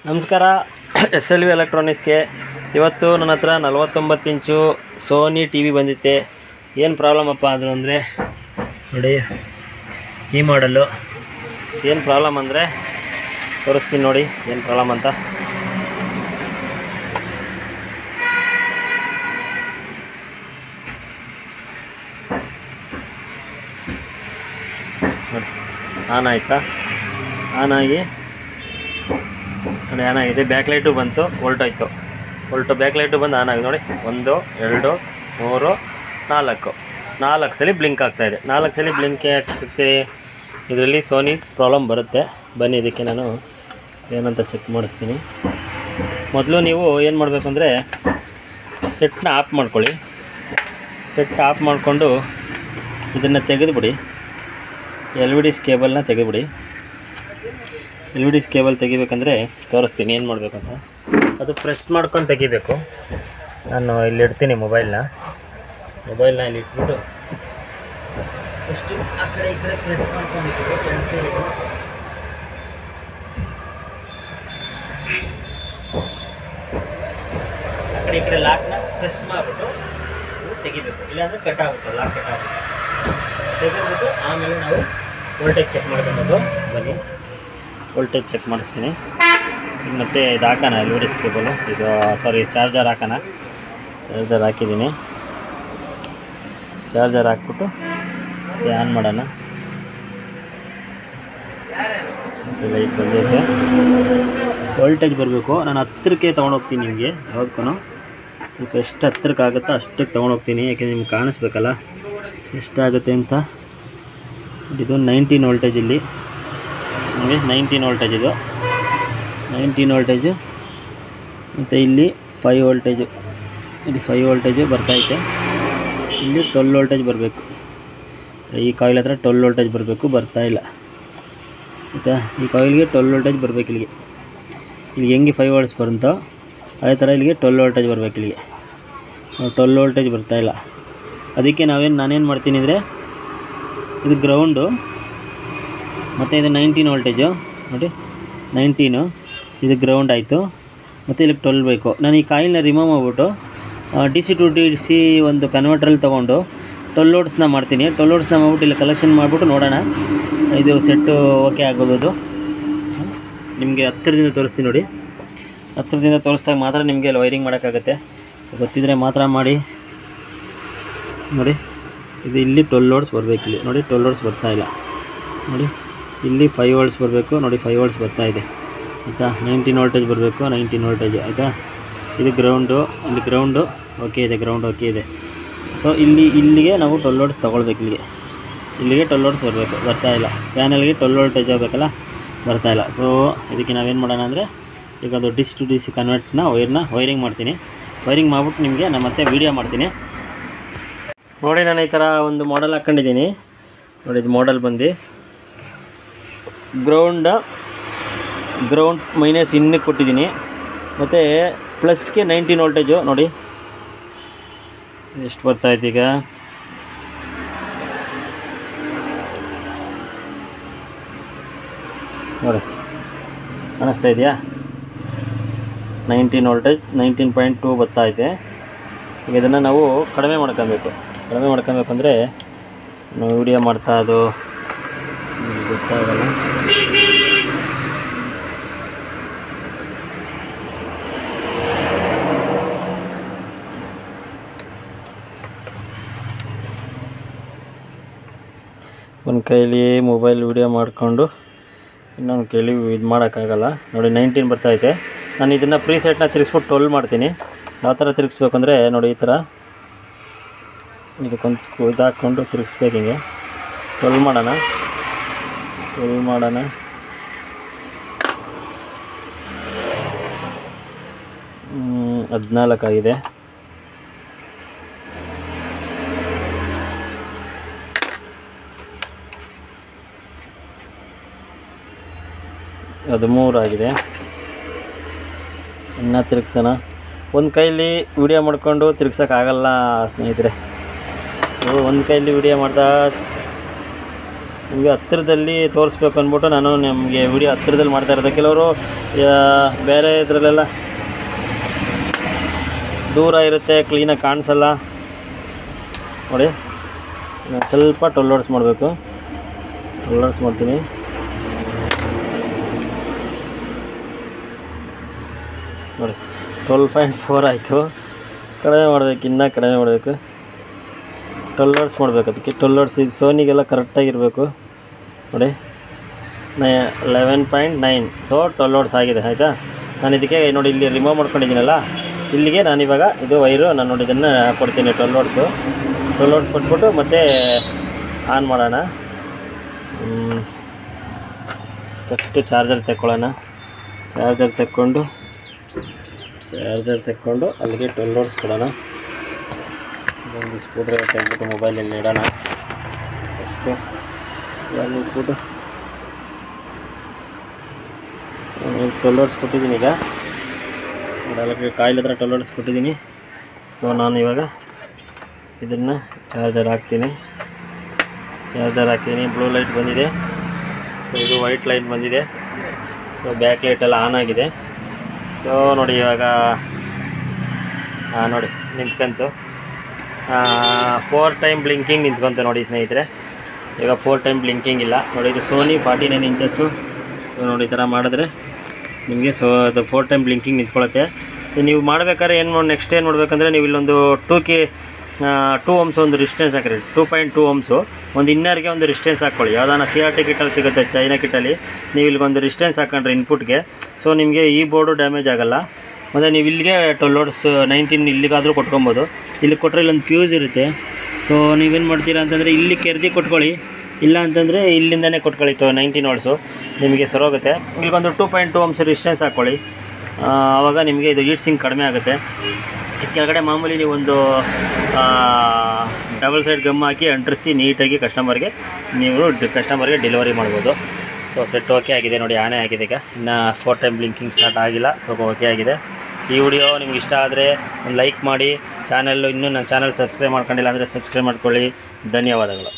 ನಮಸ್ಕಾರ SLV ಎಲೆಕ್ಟ್ರಾನಿಕ್ಸ್ಗೆ ಇವತ್ತು ನನ್ನ ಹತ್ರ 49 ಇಂಚು ಸೋನಿ ಟಿವಿ ಬಂದಿತ್ತೆ. ಏನು ಪ್ರಾಬ್ಲಮ್ ಅಪ್ಪ ಅಂದ್ರು ಅಂದರೆ ನೋಡಿ, ಈ ಮಾಡೆಲ್ಲು ಏನು ಪ್ರಾಬ್ಲಮ್ ಅಂದರೆ ತೋರಿಸ್ತೀನಿ ನೋಡಿ ಏನು ಪ್ರಾಬ್ಲಮ್ ಅಂತ. ನೋಡಿ ಆನ್ ಆಯಿತಾ, ಆನ್ ಆಗಿ ನೋಡಿ ಆನ್ ಆಗಿದೆ. ಬ್ಯಾಕ್ ಲೈಟು ಬಂತು, ಹೊಲ್ಟೋಯ್ತು. ಬ್ಯಾಕ್ ಲೈಟು ಬಂದು ಆನ್ ಆಗಿದೆ ನೋಡಿ. 1 2 3 4 ಸಲ ಬ್ಲಿಂಕ್ ಆಗ್ತಾಯಿದೆ. 4 ಸಲ ಬ್ಲಿಂಕ್ ಆಗ್ತೈತೆ. ಇದರಲ್ಲಿ ಸೋನಿ ಪ್ರಾಬ್ಲಮ್ ಬರುತ್ತೆ. ಬನ್ನಿ ಇದಕ್ಕೆ ನಾನು ಏನಂತ ಚೆಕ್ ಮಾಡಿಸ್ತೀನಿ. ಮೊದಲು ನೀವು ಏನು ಮಾಡಬೇಕು ಅಂದರೆ ಸೆಟ್ನ ಆಫ್ ಮಾಡ್ಕೊಳ್ಳಿ. ಸೆಟ್ ಆಫ್ ಮಾಡಿಕೊಂಡು ಇದನ್ನು ತೆಗೆದುಬಿಡಿ. LVDs ಕೇಬಲ್ನ ತೆಗೆದುಬಿಡಿ. LVDs ಕೇಬಲ್ ತೆಗಿಬೇಕಂದ್ರೆ ತೋರಿಸ್ತೀನಿ ಏನು ಮಾಡಬೇಕಂತ. ಅದು ಪ್ರೆಸ್ ಮಾಡ್ಕೊಂಡು ತೆಗಿಬೇಕು. ನಾನು ಇಲ್ಲಿ ಇಡ್ತೀನಿ ಮೊಬೈಲ್ನ ಇಲ್ಲಿ ಇಟ್ಬಿಟ್ಟು ಅಷ್ಟು ಆ ಕಡೆ ಈ ಕಡೆ ಪ್ರೆಸ್ ಮಾಡ್ಕೊಂಡಿದ್ದೀವಿ. ಆ ಕಡೆ ಈ ಕಡೆ ಲಾಕ್ನ ಪ್ರೆಸ್ ಮಾಡಿಬಿಟ್ಟು ತೆಗಿಬೇಕು, ಇಲ್ಲಾಂದರೆ ಕಟ್ ಆಗುತ್ತೆ. ಲಾಕ್ ಕಟ್ ಆಗುತ್ತೆ. ತೆಗೆದ್ಬಿಟ್ಟು ಆಮೇಲೆ ನಾವು ವೋಲ್ಟೇಜ್ ಚೆಕ್ ಮಾಡ್ಕೊಂಡು ಬನ್ನಿ. ವೋಲ್ಟೇಜ್ ಚೆಕ್ ಮಾಡಿಸ್ತೀನಿ. ಮತ್ತು ಇದು ಹಾಕೋಣ LVDs ಕೇಬಲು, ಇದು ಚಾರ್ಜರ್ ಹಾಕೋಣ. ಚಾರ್ಜರ್ ಹಾಕಿದ್ದೀನಿ. ಚಾರ್ಜರ್ ಹಾಕ್ಬಿಟ್ಟು ಆನ್ ಮಾಡೋಣ. ಲೈಟ್ ಬಂದೈತೆ. ವೋಲ್ಟೇಜ್ ಬರಬೇಕು. ನಾನು ಹತ್ತಿರಕ್ಕೆ ತೊಗೊಂಡೋಗ್ತೀನಿ. ನಿಮಗೆ ಯಾವುದಕ್ಕೂ ಸ್ವಲ್ಪ ಎಷ್ಟು ಹತ್ತಿರಕ್ಕೆ ಆಗುತ್ತೋ ಅಷ್ಟಕ್ಕೆ ತೊಗೊಂಡೋಗ್ತೀನಿ, ಯಾಕೆಂದರೆ ನಿಮ್ಗೆ ಕಾಣಿಸ್ಬೇಕಲ್ಲ ಎಷ್ಟಾಗುತ್ತೆ ಅಂತ. ಇದು 19 ವೋಲ್ಟೇಜ್. ಇಲ್ಲಿ ನೋಡಿ 19 ವೋಲ್ಟೇಜ್, ಇದು 19 ವೋಲ್ಟೇಜು. ಮತ್ತು ಇಲ್ಲಿ 5 ವೋಲ್ಟೇಜು, ಇಲ್ಲಿ 5 ವೋಲ್ಟೇಜು ಬರ್ತೈತೆ. ಇಲ್ಲಿ 12 ವೋಲ್ಟೇಜ್ ಬರಬೇಕು. ಈ ಕಾಯಿಲ್ ಹತ್ರ 12 ವೋಲ್ಟೇಜ್ ಬರಬೇಕು, ಬರ್ತಾಯಿಲ್ಲ. ಆಯಿತಾ, ಈ ಕಾಯಿಲ್ಗೆ 12 ವೋಲ್ಟೇಜ್ ಬರಬೇಕು. ಇಲ್ಲಿಗೆ ಹೆಂಗೆ 5 ವೋಲ್ಟ್ಸ್ ಬರುತ್ತೋ ಅದೇ ಥರ ಇಲ್ಲಿಗೆ 12 ವೋಲ್ಟೇಜ್ ಬರಬೇಕು. ಇಲ್ಲಿಗೆ 12 ವೋಲ್ಟೇಜ್ ಬರ್ತಾಯಿಲ್ಲ. ಅದಕ್ಕೆ ನಾನೇನು ಮಾಡ್ತೀನಿ ಅಂದರೆ, ಇದು ಗ್ರೌಂಡು ಮತ್ತು ಇದು 19 ವೋಲ್ಟೇಜು ನೋಡಿ, 19 ಇದು ಗ್ರೌಂಡ್ ಆಯಿತು. ಮತ್ತು ಇಲ್ಲಿಗೆ 12 ಬೇಕು. ನಾನು ಈ ಕಾಯಿಲ್ನ ರಿಮೂವ್ ಮಾಡಿಬಿಟ್ಟು DC to DC ಒಂದು ಕನ್ವರ್ಟ್ರಲ್ಲಿ ತೊಗೊಂಡು 12 ವೋಲ್ಟ್ಸ್ನ ಮಾಡ್ತೀನಿ. 12 ವೋಲ್ಟ್ಸ್ನ ಮಾಡ್ಬಿಟ್ಟು ಇಲ್ಲಿ ಕಲೆಕ್ಷನ್ ಮಾಡಿಬಿಟ್ಟು ನೋಡೋಣ ಇದು ಸೆಟ್ಟು ಓಕೆ ಆಗೋದು. ನಿಮಗೆ ಹತ್ತಿರದಿಂದ ತೋರಿಸ್ತೀನಿ ನೋಡಿ. ಹತ್ತಿರದಿಂದ ತೋರಿಸ್ದಾಗ ಮಾತ್ರ ನಿಮಗೆ ಅಲ್ಲಿ ವೈರಿಂಗ್ ಮಾಡೋಕ್ಕಾಗತ್ತೆ. ಗೊತ್ತಿದ್ದರೆ ಮಾತ್ರ ಮಾಡಿ ನೋಡಿ. ಇದು ಇಲ್ಲಿ 12 ವೋಲ್ಟ್ಸ್ ಬರಬೇಕು. ಇಲ್ಲಿ ನೋಡಿ 12 ವೋಲ್ಟ್ಸ್ ಬರ್ತಾಯಿಲ್ಲ. ನೋಡಿ ಇಲ್ಲಿ 5 ವೋಲ್ಟ್ಸ್ ಬರಬೇಕು. ನೋಡಿ 5 ವೋಲ್ಟ್ಸ್ ಬರ್ತಾಯಿದೆ. ಆಯಿತಾ, 19 ವೋಲ್ಟೇಜ್ ಬರಬೇಕು. 19 ವೋಲ್ಟೇಜ್ ಆಯಿತಾ. ಇದು ಗ್ರೌಂಡು, ಇಲ್ಲಿ ಗ್ರೌಂಡು ಓಕೆ ಇದೆ, ಗ್ರೌಂಡ್ ಓಕೆ ಇದೆ. ಸೊ ಇಲ್ಲಿಗೆ ನಾವು 12 ವೋಲ್ಟ್ಸ್ ತೊಗೊಳ್ಬೇಕು. ಇಲ್ಲಿಗೆ 12 ವೋಲ್ಟ್ಸ್ ಬರಬೇಕು, ಬರ್ತಾಯಿಲ್ಲ. ಪ್ಯಾನಲ್ಗೆ 12 ವೋಲ್ಟೇಜ್ ಆಗಬೇಕಲ್ಲ, ಬರ್ತಾಯಿಲ್ಲ. ಸೊ ಇದಕ್ಕೆ ನಾವೇನು ಮಾಡೋಣ ಅಂದರೆ, ಈಗ ಒಂದು DC to DC ಕನ್ವರ್ಟ್ನ ವೈರಿಂಗ್ ಮಾಡ್ತೀನಿ. ವೈರಿಂಗ್ ಮಾಡಿಬಿಟ್ಟು ನಿಮಗೆ ನಾನು ಮತ್ತೆ ವೀಡಿಯೋ ಮಾಡ್ತೀನಿ ನೋಡಿ. ನಾನು ಈ ಥರ ಒಂದು ಮಾಡೆಲ್ ಹಾಕ್ಕೊಂಡಿದ್ದೀನಿ ನೋಡಿ. ಇದು ಮಾಡೆಲ್ ಬಂದು ಗ್ರೌಂಡ್ ಮೈನಸ್ ಇನ್ನಕ್ಕೆ ಕೊಟ್ಟಿದ್ದೀನಿ. ಮತ್ತು ಪ್ಲಸ್ಗೆ 19 ವೋಲ್ಟೇಜು ನೋಡಿ ಎಷ್ಟು ಬರ್ತಾಯಿತ್ತು. ಈಗ ನೋಡಿ ಕಾಣಿಸ್ತಾ ಇದೆಯಾ? 19 ವೋಲ್ಟೇಜ್ 19.2 ಬರ್ತಾಯಿದೆ. ಈಗ ಇದನ್ನು ನಾವು ಕಡಿಮೆ ಮಾಡ್ಕೊಬೇಕು ಅಂದರೆ ನಾವು ವಿಡಿಯೋ ಮಾಡ್ತಾ ಅದು ಗೊತ್ತಾಗಲ್ಲ. ಒಂದು ಕೈಲಿ ಮೊಬೈಲ್ ವಿಡಿಯೋ ಮಾಡಿಕೊಂಡು ಇನ್ನೊಂದು ಕೈಲಿ ಇದು ಮಾಡೋಕ್ಕಾಗಲ್ಲ ನೋಡಿ. 19 ಬರ್ತಾಯಿದೆ. ನಾನು ಇದನ್ನು ಪ್ರೀಸೆಟ್ನ ತಿರುಗಿಸ್ಬಿಟ್ಟು 12 ಮಾಡ್ತೀನಿ. ಯಾವ ಥರ ತಿರುಗಿಸ್ಬೇಕು ಅಂದರೆ ನೋಡಿ, ಈ ಥರ ಇದಕ್ಕೊಂದು ಇದು ಹಾಕ್ಕೊಂಡು ತಿರುಗಿಸ್ಬೇಕು. ಹಿಂಗೆ 12 ಮಾಡೋಣ. 14 ಆಗಿದೆ. ಅದು 3 ಆಗಿದೆ. ಇನ್ನು ತಿರುಗಿಸೋಣ. ಒಂದು ಕೈಲಿ ವಿಡಿಯೋ ಮಾಡ್ಕೊಂಡು ತಿರುಗ್ಸೋಕ್ಕಾಗಲ್ಲ ಸ್ನೇಹಿತರೆ. ಒಂದು ಕೈಲಿ ವಿಡಿಯೋ ಮಾಡ್ತಾ ನಿಮಗೆ ಹತ್ತಿರದಲ್ಲಿ ತೋರಿಸ್ಬೇಕು ಅಂದ್ಬಿಟ್ಟು ನಾನು ನಿಮಗೆ ವಿಡಿಯೋ ಹತ್ತಿರದಲ್ಲಿ ಮಾಡ್ತಾ ಇರೋದು. ಕೆಲವರು ಬೇರೆ ಇದರಲ್ಲೆಲ್ಲ ದೂರ ಇರುತ್ತೆ, ಕ್ಲೀನಾಗಿ ಕಾಣಿಸಲ್ಲ. ನೋಡಿ ನಾನು ಸ್ವಲ್ಪ ಟೊಲ್ಲೋಡ್ಸ್ ಮಾಡಬೇಕು, ಟೊಲ್ಲೋಡ್ಸ್ ಮಾಡ್ತೀನಿ. ನೋಡಿ 12.4 ಆಯಿತು. ಕಡಿಮೆ ಮಾಡಬೇಕು, ಇನ್ನೂ ಕಡಿಮೆ ಮಾಡಬೇಕು. ಟೊಲ್ಲೋಡ್ಸ್ ಮಾಡಬೇಕು. ಅದಕ್ಕೆ ಟೊಲ್ಲೋಡ್ಸ್ ಇದು ಸೋನಿಗೆಲ್ಲ ಕರೆಕ್ಟಾಗಿರಬೇಕು. ನೋಡಿ 11.9. ಸೊ ಟೊಲ್ಲೋಡ್ಸ್ ಆಗಿದೆ ಆಯಿತಾ. ನಾನು ಇದಕ್ಕೆ ನೋಡಿ ಇಲ್ಲಿ ರಿಮೂವ್ ಮಾಡ್ಕೊಂಡಿದ್ದೀನಲ್ಲ, ಇಲ್ಲಿಗೆ ನಾನಿವಾಗ ಇದು ವೈರು ನಾನು ನೋಡಿ ಇದನ್ನು ಕೊಡ್ತೀನಿ. ಟೊಲ್ಲೋಡ್ಸ್ ಕೊಟ್ಬಿಟ್ಟು ಮತ್ತೆ ಆನ್ ಮಾಡೋಣ. First charger ತೆಕ್ಕೊಳ್ಳೋಣ. ಚಾರ್ಜರ್ ತೆಕ್ಕೊಂಡು ಅಲ್ಲಿಗೆ ಟೊಲ್ಲೋಡ್ಸ್ ಕೊಡೋಣ. ಒಂದು ಸ್ಕ್ರೂ ಡ್ರೈವರ್ ತೆಗೆದ್ಬಿಟ್ಟು ಮೊಬೈಲಲ್ಲಿ ಇಡೋಣ. ಫಸ್ಟು ಅಲ್ಲಿ ಇಟ್ಬಿಟ್ಟು ಟೊಲ್ಲೋಡ್ಸ್ ಕೊಟ್ಟಿದ್ದೀನಿ. ಈಗ ಅಲ್ಲಿ ಕಾಯಿಲ್ ಹತ್ರ ಟೊಲ್ಲೋಡ್ಸ್ ಕೊಟ್ಟಿದ್ದೀನಿ. ಸೊ ನಾನು ಇವಾಗ ಇದನ್ನು ಚಾರ್ಜರ್ ಹಾಕ್ತೀನಿ. ಬ್ಲೂ ಲೈಟ್ ಬಂದಿದೆ. ಸೊ ಇದು ವೈಟ್ ಲೈಟ್ ಬಂದಿದೆ. ಸೊ ಬ್ಯಾಕ್ ಲೈಟ್ ಎಲ್ಲ ಆನ್ ಆಗಿದೆ. ಸೊ ನೋಡಿ ಇವಾಗ ನೋಡಿ ನಿಂತ್ಕೊಂತು. 4 ಟೈಮ್ ಬ್ಲಿಂಕಿಂಗ್ ನಿಂತ್ಕೊಂತು ನೋಡಿ ಸ್ನೇಹಿತರೆ. ಈಗ 4 ಟೈಮ್ ಬ್ಲಿಂಕಿಂಗ್ ಇಲ್ಲ ನೋಡಿ. ಇದು ಸೋನಿ 49 ಇಂಚಸ್ಸು. ಸೊ ನೋಡಿ ಈ ಥರ ಮಾಡಿದ್ರೆ ನಿಮಗೆ ಅದು 4 ಟೈಮ್ ಬ್ಲಿಂಕಿಂಗ್ ನಿಂತ್ಕೊಳ್ಳುತ್ತೆ. ನೀವು ಮಾಡಬೇಕಾದ್ರೆ ನೆಕ್ಸ್ಟ್ ಏನು ಮಾಡಬೇಕಂದ್ರೆ, ನೀವು ಇಲ್ಲೊಂದು 2 ಓಮ್ಸ್ ಒಂದು ರಿಸ್ಟೆನ್ಸ್ ಹಾಕಿರಿ. 2.2 ಓಮ್ಸು ಒಂದು ಇನ್ನರ್ಗೆ ಒಂದು ರಿಸ್ಟೆನ್ಸ್ ಹಾಕ್ಕೊಳ್ಳಿ. ಯಾವುದಾನ CRT ಕಿಟ್ಟಲ್ಲಿ ಸಿಗುತ್ತೆ, ಚೈನಾ ಕಿಟ್ಟಲ್ಲಿ. ನೀವು ಇಲ್ಲಿಗೊಂದು ರಿಸ್ಟೆನ್ಸ್ ಹಾಕೊಂಡ್ರೆ ಇನ್ಪುಟ್ಗೆ, ಸೊ ನಿಮಗೆ ಈ ಬೋರ್ಡು ಡ್ಯಾಮೇಜ್ ಆಗೋಲ್ಲ. ಮತ್ತು ನೀವು ಇಲ್ಲಿಗೆ ಟೊಲ್ಲೋಡ್ಸ್ 19 ಇಲ್ಲಿಗಾದರೂ ಕೊಟ್ಕೊಬೋದು. ಇಲ್ಲಿ ಕೊಟ್ಟರೆ ಇಲ್ಲೊಂದು ಫ್ಯೂಸ್ ಇರುತ್ತೆ. ಸೊ ನೀವೇನು ಮಾಡ್ತೀರಾ ಅಂತಂದರೆ ಇಲ್ಲಿ ಕೆರ್ದಿ ಕೊಟ್ಕೊಳ್ಳಿ, ಇಲ್ಲ ಅಂತಂದರೆ ಇಲ್ಲಿಂದನೇ ಕೊಟ್ಕೊಳ್ಳಿ 19 ವೋಲ್ಟ್ಸು, ನಿಮಗೆ ಸರೋಗುತ್ತೆ. ಇಲ್ಲಿಗೊಂದು 2.2 ಓಮ್ಸ್ ರಿಸ್ಟೆನ್ಸ್ ಹಾಕ್ಕೊಳ್ಳಿ. ಆವಾಗ ನಿಮಗೆ ಇದು ಹೀಟ್ ಸಿಂಕ್ ಕಡಿಮೆ ಆಗುತ್ತೆ. ಕೆಳಗಡೆ ಮಾಮೂಲಿ ನೀವೊಂದು ಡಬಲ್ ಸೈಡ್ ಗಮ್ ಹಾಕಿ ಅಂಟಿಸಿ ನೀಟಾಗಿ ಕಸ್ಟಮರ್ಗೆ ಡೆಲಿವರಿ ಮಾಡ್ಬೋದು. ಸೊ ಸೆಟ್ ಓಕೆ ಆಗಿದೆ ನೋಡಿ, ಆನೇ ಆಗಿದೆ. ಈಗ ಇನ್ನು 4 ಟೈಮ್ ಬ್ಲಿಂಕಿಂಗ್ ಸ್ಟಾರ್ಟ್ ಆಗಿಲ್ಲ. ಸೊ ಓಕೆ ಆಗಿದೆ. ಈ ವಿಡಿಯೋ ನಿಮ್ಗೆ ಇಷ್ಟ ಆದರೆ ಒಂದು ಲೈಕ್ ಮಾಡಿ. ನನ್ನ ಚಾನಲ್ ಸಬ್ಸ್ಕ್ರೈಬ್ ಮಾಡ್ಕೊಂಡಿಲ್ಲ ಅಂದರೆ ಸಬ್ಸ್ಕ್ರೈಬ್ ಮಾಡ್ಕೊಳ್ಳಿ. ಧನ್ಯವಾದಗಳು.